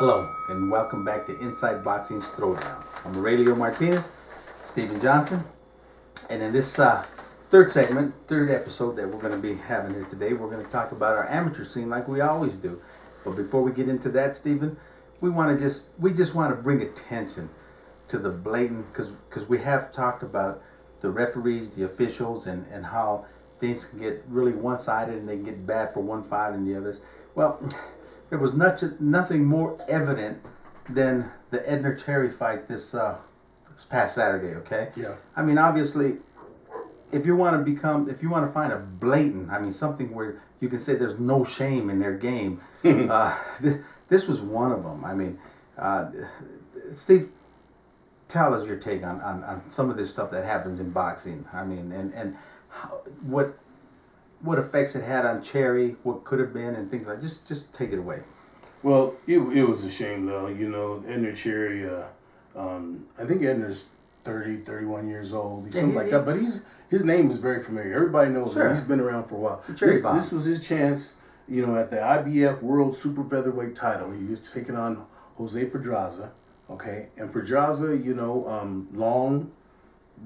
Hello, and welcome back to Inside Boxing's Throwdown. I'm Aurelio Martinez, Stephen Johnson, and in this third episode that we're going to be having here today, we're going to talk about our amateur scene like we always do. But before we get into that, Stephen, we just want to bring attention to the blatant, because we have talked about the referees, the officials, and how things can get really one-sided and they can get bad for one fight and the others. Well, there was nothing more evident than the Edner Cherry fight this past Saturday. Okay. Yeah. I mean, obviously, if you want to find a blatant, I mean, something where you can say there's no shame in their game, this was one of them. I mean, Steve, tell us your take on some of this stuff that happens in boxing. I mean, and how, what effects it had on Cherry, what could have been, and things like. Just take it away. Well, it was a shame though. You know, Edner Cherry. I think Edner's 31 years old. He's something like that. But his name is very familiar. Everybody knows him. He's been around for a while. This was his chance. You know, at the IBF World Super Featherweight title, he was taking on Jose Pedraza. Okay, and Pedraza, you know, long.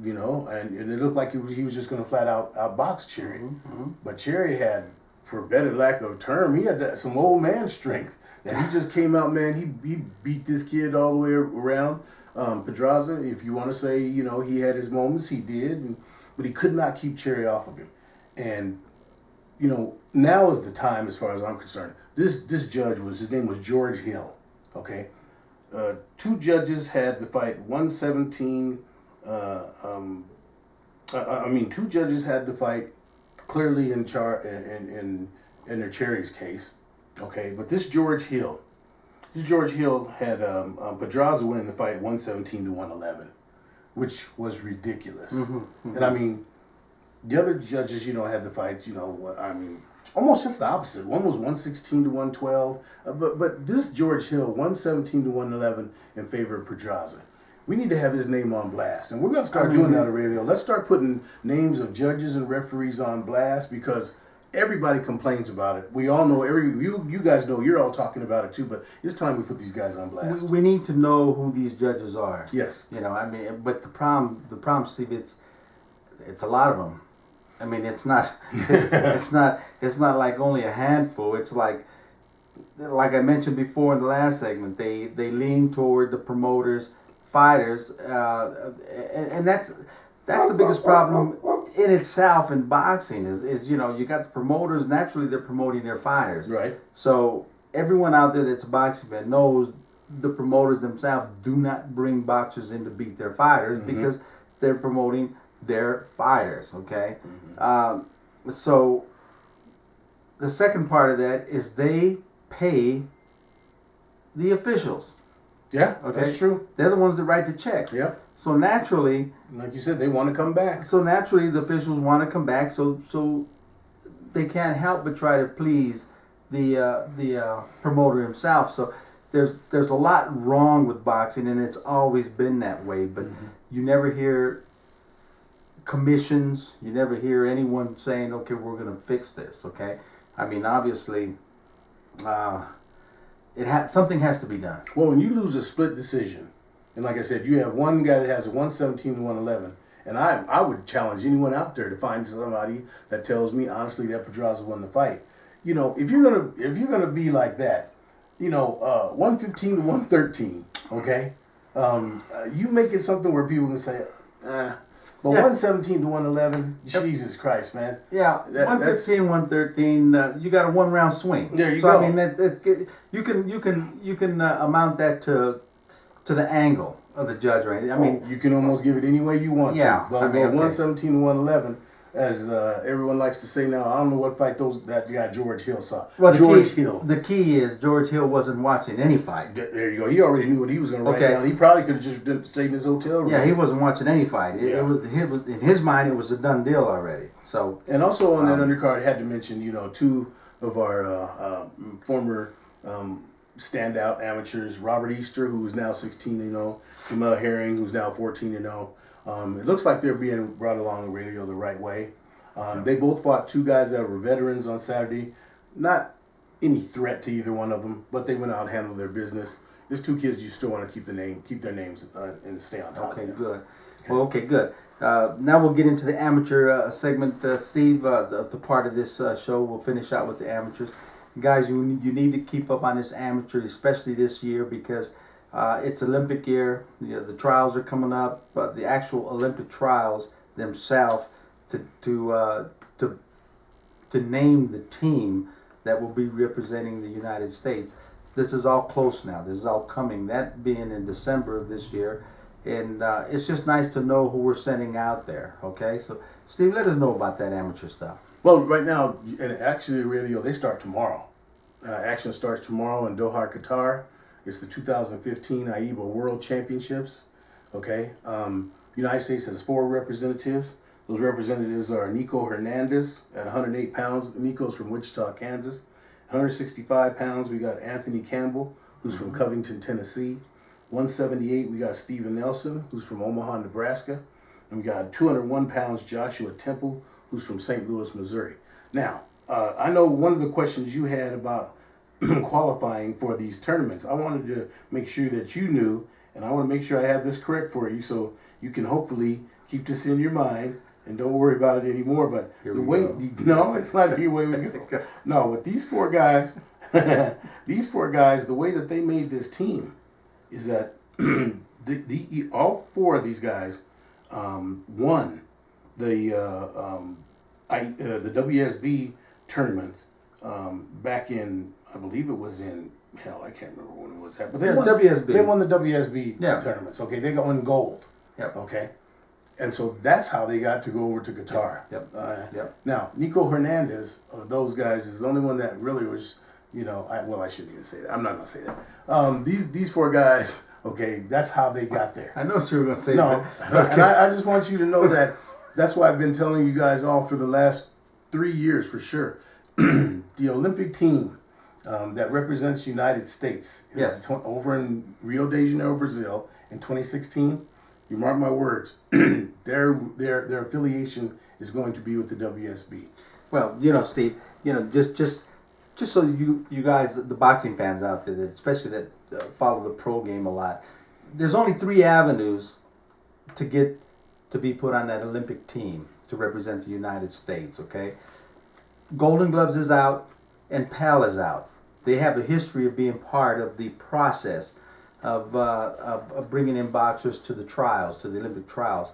You know, and it looked like he was just going to flat out outbox Cherry. Mm-hmm. But Cherry had, for better lack of term, he had some old man strength. And he just came out, man, he beat this kid all the way around. Pedraza, if you want to say, you know, he had his moments, he did. But he could not keep Cherry off of him. And, you know, now is the time as far as I'm concerned. This judge his name was George Hill, okay? Two judges had the fight 117. Two judges had to fight clearly in their Cherry's case, okay. But this George Hill had Pedraza winning the fight 117 to 111, which was ridiculous. Mm-hmm, mm-hmm. And I mean, the other judges, you know, had the fight, you know, I mean, almost just the opposite. One was 116 to 112, but this George Hill 117 to 111 in favor of Pedraza. We need to have his name on blast. And we're going to start doing that, Aurelio. Let's start putting names of judges and referees on blast because everybody complains about it. We all know, you guys know, you're all talking about it too, but it's time we put these guys on blast. We need to know who these judges are. Yes. You know, I mean, but the problem, Steve, it's a lot of them. I mean, it's not like only a handful. It's like I mentioned before in the last segment, they lean toward the promoters, fighters, and that's the biggest problem in itself in boxing is you know, you got the promoters, naturally they're promoting their fighters, right? So everyone out there that's a boxing fan knows the promoters themselves do not bring boxers in to beat their fighters, mm-hmm. because they're promoting their fighters, okay? Mm-hmm. So the second part of that is they pay the officials. Yeah, okay, that's true. They're the ones that write the checks. Yep. So naturally, like you said, they want to come back. So naturally, the officials want to come back. So they can't help but try to please the promoter himself. So there's a lot wrong with boxing, and it's always been that way. But mm-hmm. you never hear commissions. You never hear anyone saying, "Okay, we're going to fix this." Okay. I mean, obviously. Something has to be done. Well, when you lose a split decision, and like I said, you have one guy that has a 117 to 111, and I would challenge anyone out there to find somebody that tells me honestly that Pedraza won the fight. You know, if you're gonna be like that, you know, 115 to 113, okay, you make it something where people can say, But 117 to 111, Jesus Christ, man. Yeah, 115, 113. You got a 1 round swing. There you go. So I mean, you can amount that to the angle of the judge, right? I mean, you can almost give it any way you want to. But 117 to 111, as everyone likes to say now, I don't know what fight that guy George Hill saw. Well, Hill. The key is George Hill wasn't watching any fight. There you go. He already knew what he was going to write down. He probably could have just stayed in his hotel room. Yeah, he wasn't watching any fight. It was in his mind, it was a done deal already. So, and also on that undercard, I had to mention, you know, two of our former standout amateurs, Robert Easter, who's now 16-0, Jamel Herring, who's now 14-0. It looks like they're being brought along the radio the right way. They both fought two guys that were veterans on Saturday. Not any threat to either one of them, but they went out and handled their business. There's two kids you still want to keep their names, and stay on top. Okay, of them. good. Okay. Well, okay, good. Now we'll get into the amateur segment, Steve. The part of this show, we'll finish out with the amateurs. Guys, you need to keep up on this amateur, especially this year, because it's Olympic year. The trials are coming up, but the actual Olympic trials themselves to name the team that will be representing the United States. This is all close now. This is all coming. That being in December of this year. And it's just nice to know who we're sending out there, okay? So, Steve, let us know about that amateur stuff. Well, right now, and actually, radio, they start tomorrow. Action starts tomorrow in Doha, Qatar. It's the 2015 AIBA World Championships, okay? United States has 4 representatives. Those representatives are Nico Hernandez at 108 pounds. Nico's from Wichita, Kansas. 165 pounds, we got Anthony Campbell, who's from Covington, Tennessee. 178, we got Steven Nelson, who's from Omaha, Nebraska. And we got 201 pounds, Joshua Temple, who's from St. Louis, Missouri. Now, I know one of the questions you had about qualifying for these tournaments. I wanted to make sure that you knew, and I want to make sure I have this correct for you so you can hopefully keep this in your mind and don't worry about it anymore. But no, it's not the way we go. No, with these 4 guys, the way that they made this team is that all 4 of these guys won the WSB tournament back in, I believe it was in, hell, I can't remember when it was at, but they won WSB. They won the WSB tournaments. Okay, they got won gold. Yep. Okay, and so that's how they got to go over to Qatar. Yep. Now, Nico Hernandez of those guys is the only one that really was. I shouldn't even say that. I'm not going to say that. These 4 guys, okay, that's how they got there. I know what you were going to say. No, okay. And I just want you to know that that's why I've been telling you guys all for the last 3 years for sure. The Olympic team that represents the United States is over in Rio de Janeiro, Brazil in 2016. You mark my words, their affiliation is going to be with the WSB. Well, Steve, just so you guys, the boxing fans out there, especially that follow the pro game a lot, there's only 3 avenues to get to be put on that Olympic team to represent the United States, okay? Golden Gloves is out and PAL is out. They have a history of being part of the process of bringing in boxers to the trials, to the Olympic trials.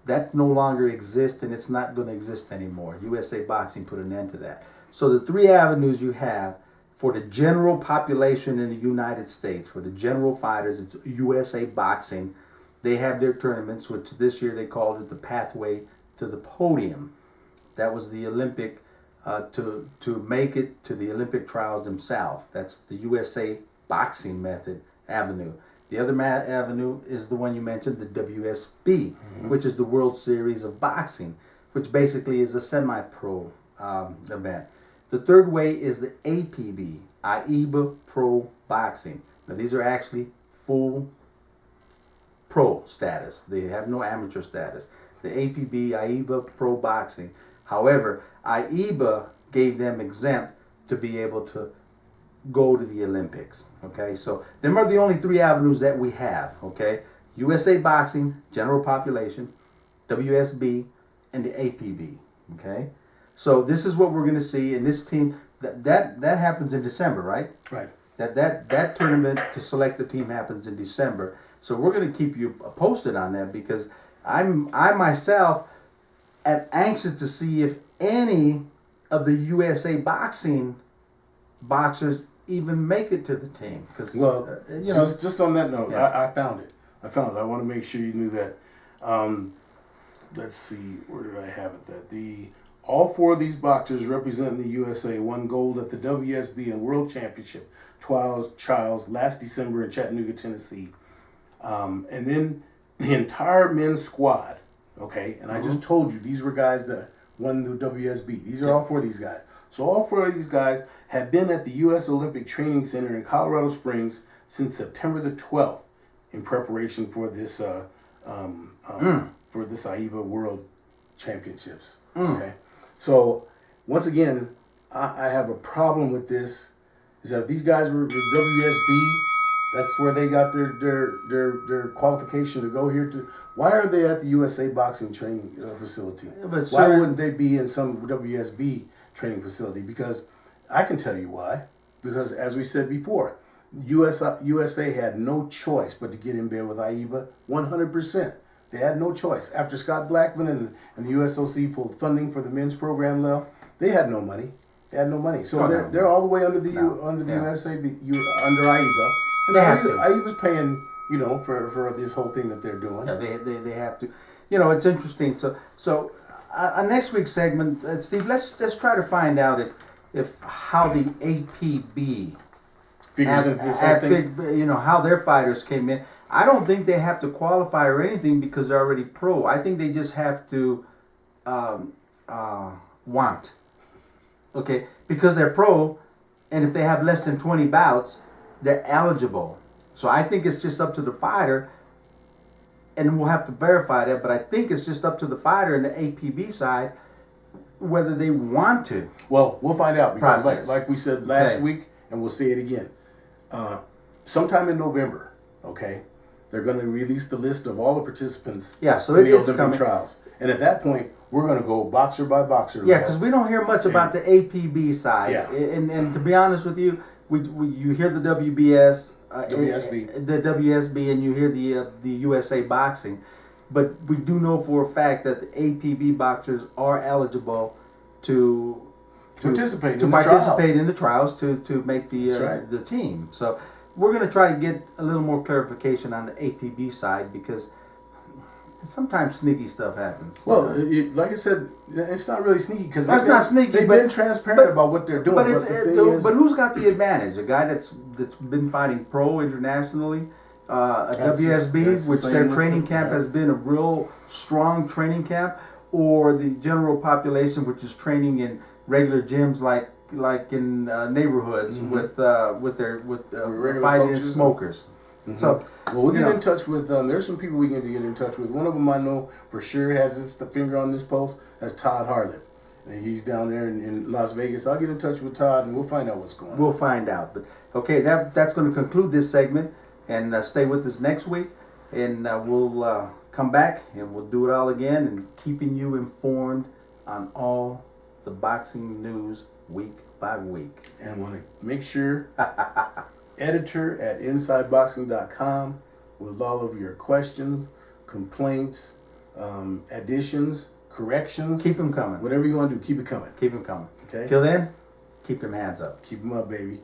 That no longer exists, and it's not going to exist anymore. USA Boxing put an end to that. So the 3 avenues you have for the general population in the United States, for the general fighters, it's USA Boxing. They have their tournaments, which this year they called it the Pathway to the Podium. That was the Olympic, to make it to the Olympic trials themselves. That's the USA Boxing Method avenue. The other avenue is the one you mentioned, the WSB, which is the World Series of Boxing, which basically is a semi-pro event. The third way is the APB, AIBA Pro Boxing. Now these are actually full pro status. They have no amateur status. The APB, AIBA Pro Boxing. However, AIBA gave them exempt to be able to go to the Olympics. Okay, so them are the only 3 avenues that we have. Okay, USA Boxing, general population, WSB, and the APB. Okay. So this is what we're going to see in this team. That happens in December, right? Right. That tournament to select the team happens in December. So we're going to keep you posted on that because I myself am anxious to see if any of the USA Boxing boxers even make it to the team. Because just on that note, I found it. I want to make sure you knew that. Let's see, where did I have it? All 4 of these boxers representing the USA won gold at the WSB and World Championship trials last December in Chattanooga, Tennessee. And then the entire men's squad, okay, and I just told you these were guys that won the WSB. These are all 4 of these guys. So all 4 of these guys have been at the U.S. Olympic Training Center in Colorado Springs since September the 12th in preparation for this AIBA World Championships. Okay. So, once again, I have a problem with this is that if these guys were WSB, that's where they got their qualification to go here. Why are they at the USA Boxing Training Facility? But Why sir, wouldn't they be in some WSB training facility? Because I can tell you why. Because as we said before, USA had no choice but to get in bed with AIBA 100%. They had no choice. After Scott Blackman and the USOC pulled funding for the men's program, now they had no money. They had no money. So they're all the way under the USAB, under AIBA. And they have to. AIBA's paying, for this whole thing that they're doing. Yeah, they have to. It's interesting. So next week's segment, Steve, let's try to find out if how the APB figures into this whole thing. How their fighters came in. I don't think they have to qualify or anything because they're already pro. I think they just have to want. Okay, because they're pro, and if they have less than 20 bouts, they're eligible. So I think it's just up to the fighter, and we'll have to verify that, but I think it's just up to the fighter and the APB side whether they want to. Well, we'll find out because like we said last Okay. week, and we'll say it again. Sometime in November, they're going to release the list of all the participants Yeah, so in the it's Olympic coming. trials. And at that point, we're going to go boxer by boxer. Yeah, because we don't hear much about the APB side. Yeah. And to be honest with you, you hear the WBS, WSB. the WSB, and you hear the USA Boxing, but we do know for a fact that the APB boxers are eligible to participate in the trials to make the team. So we're going to try to get a little more clarification on the APB side because sometimes sneaky stuff happens. Well, like I said, it's not really sneaky because That's not sneaky. They've been transparent about what they're doing. But who's got the advantage? A guy that's been fighting pro internationally, WSB, which their training camp has been a real strong training camp, or the general population, which is training in regular gyms like in neighborhoods with regular fighting coaches. smokers. Mm-hmm. So, we'll get in touch with there's some people we get to get in touch with. One of them I know for sure has the finger on this pulse. That's Todd Harlan. And he's down there in Las Vegas. I'll get in touch with Todd and we'll find out what's going on. We'll find out. But okay, that's going to conclude this segment. And stay with us next week. And we'll come back and we'll do it all again and keeping you informed on all the boxing news week by week. And want to make sure editor at InsideBoxing.com with all of your questions, complaints, additions, corrections. Keep them coming. Whatever you want to do, keep it coming. Keep them coming. Okay? Till then, keep them hands up. Keep them up, baby.